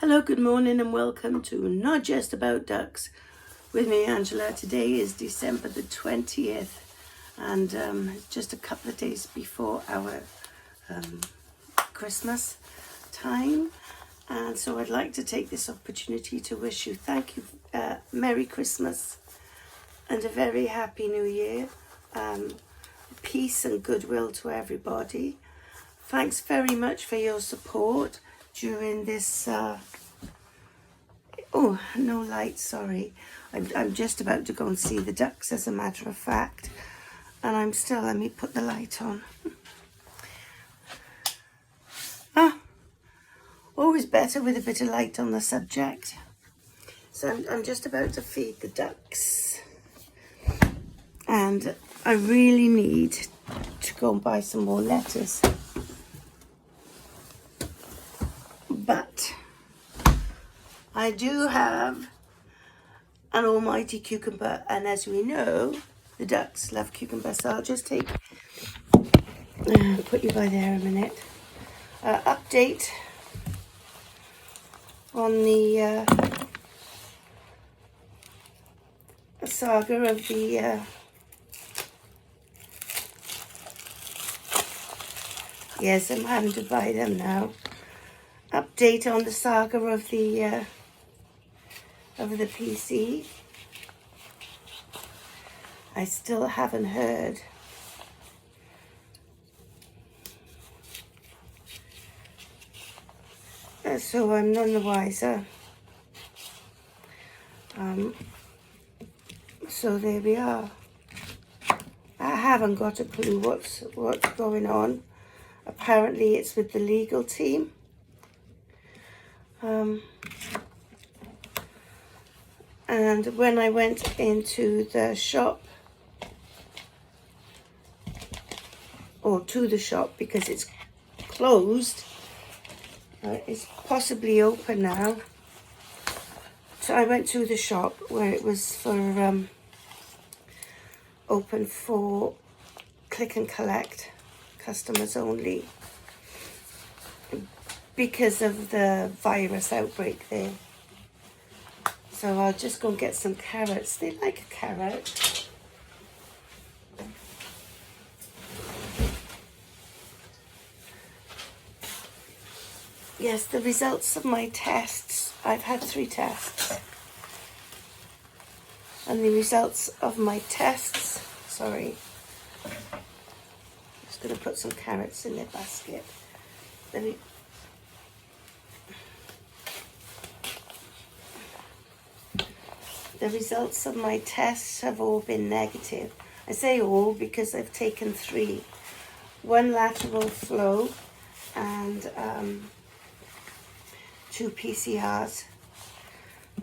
Hello, good morning and welcome to Not Just About Ducks with me, Angela. Today is December the 20th and just a couple of days before our Christmas time. And so I'd like to take this opportunity to wish you Merry Christmas and a very Happy New Year. Peace and goodwill to everybody. Thanks very much for your support during this oh, no light, sorry. I'm just about to go and see the ducks, as a matter of fact, and let me put the light on. Always better with a bit of light on the subject. So I'm just about to feed the ducks, and I really need to go and buy some more lettuce. But I do have an almighty cucumber, and as we know, the ducks love cucumber, so I'll just put you by there a minute. Update on the saga of the yes, I'm having to buy them now. Update on the saga of the PC. I still haven't heard. So I'm none the wiser. So there we are. I haven't got a clue what's going on. Apparently it's with the legal team. And when I went into the shop, or to the shop because it's closed, it's possibly open now. So I went to the shop where it was for open for click and collect, customers only, because of the virus outbreak there. So I'll just go and get some carrots. They like a carrot. Yes, the results of my tests. I've had 3 tests. And the results of my tests, sorry. I'm just going to put some carrots in their basket. The results of my tests have all been negative. I say all because I've taken 3. 1 lateral flow and 2 PCRs.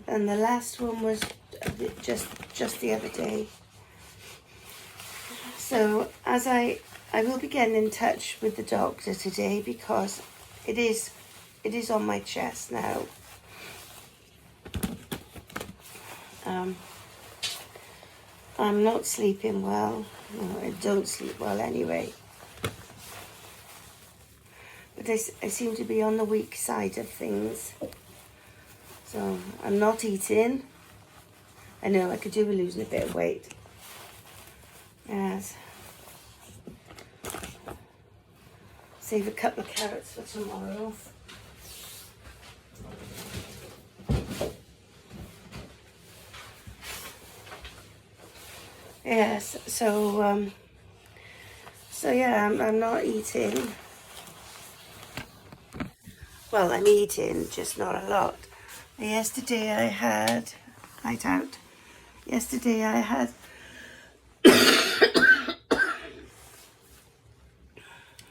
And the last one was just the other day. So as I will be getting in touch with the doctor today because it is on my chest now. I'm not sleeping well. No, I don't sleep well anyway. But I seem to be on the weak side of things. So I'm not eating. I know I could do with losing a bit of weight. Yes. Save a couple of carrots for tomorrow. Yes, so yeah, I'm not eating. Well, I'm eating, just not a lot. Yesterday I had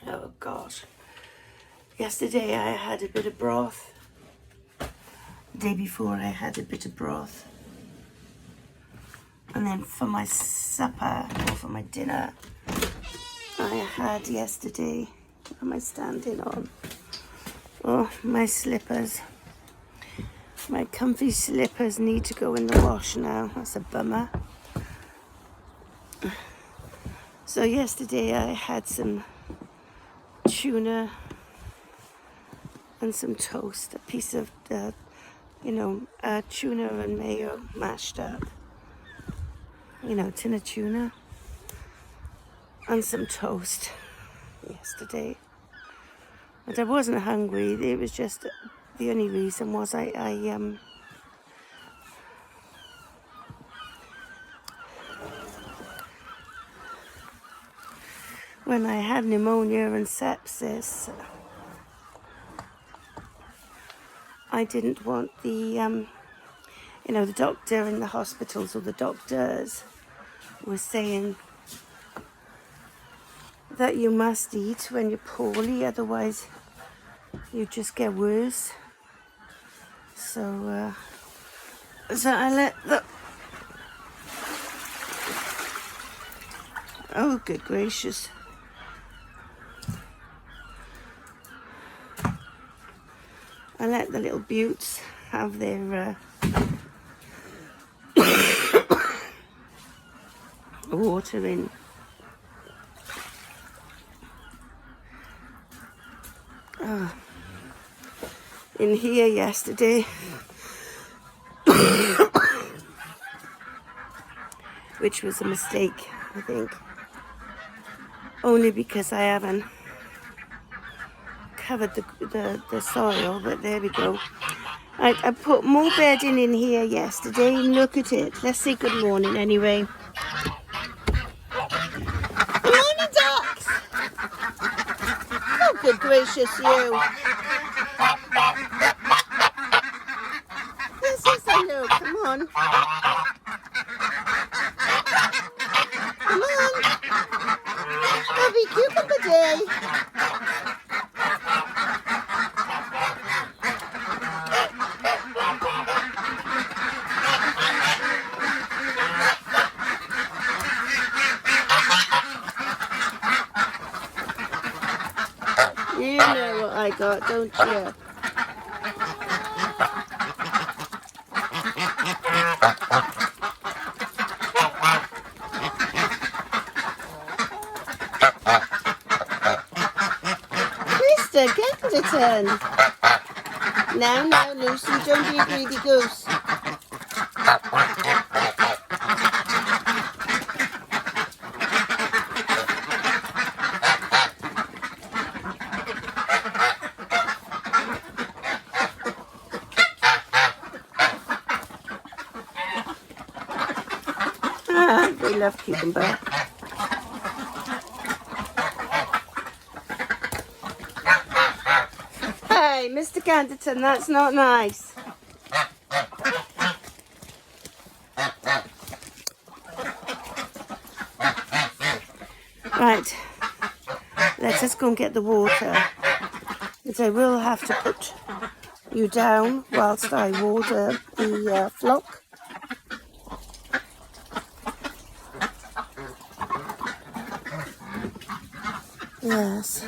oh gosh. Yesterday I had a bit of broth. The day before I had a bit of broth. And then for my supper, or for my dinner, I had yesterday, what am I standing on? Oh, my slippers. My comfy slippers need to go in the wash now. That's a bummer. So yesterday I had some tuna and some toast, a piece of tuna and mayo mashed up, tin of tuna, and some toast yesterday. And I wasn't hungry. It was just, the only reason was when I had pneumonia and sepsis, I didn't want the doctor in the hospitals, or the doctors were saying that you must eat when you're poorly, otherwise you just get worse. So I let the... Oh, good gracious. I let the little beauts have their water in. In here yesterday, which was a mistake, I think, only because I haven't covered the soil, but there we go. I put more bedding in here yesterday. Look at it. Let's say good morning anyway. Good morning, ducks. Oh, good gracious you. Yes, yes, I know. Come on. Come on. Happy cucumber day. You know what I got, don't you? Mr. Ganderton! Now, Lucy, don't be a greedy goose. They love cucumber. Hey, Mr. Ganderton, that's not nice. Right, let us go and get the water. Because I will have to put you down whilst I water the flock. Yes.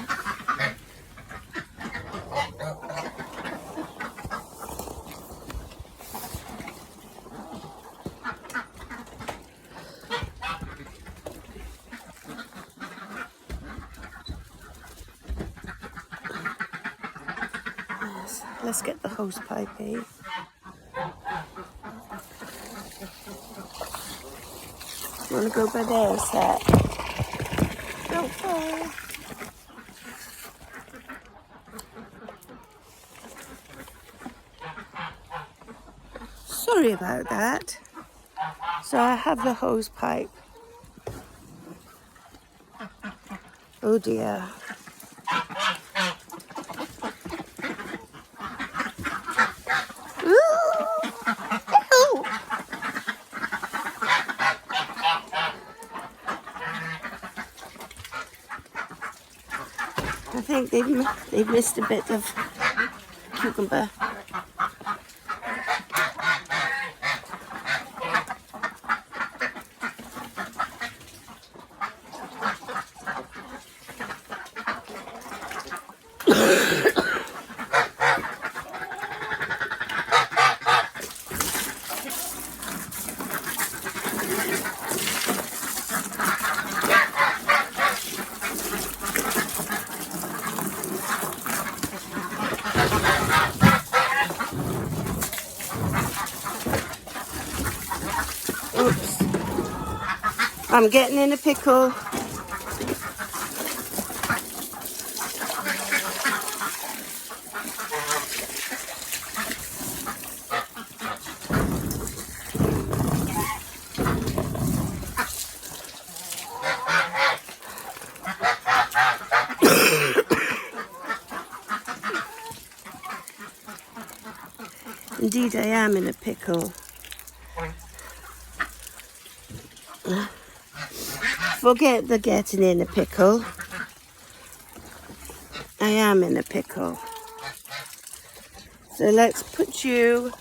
Yes. Let's get the hose pipe, eh? You want to go by there, Seth? Don't fall. Sorry about that. So I have the hose pipe. Oh dear. I think they've missed a bit of cucumber. I'm getting in a pickle. Indeed, I am in a pickle. Forget the getting in a pickle. I am in a pickle. So let's put you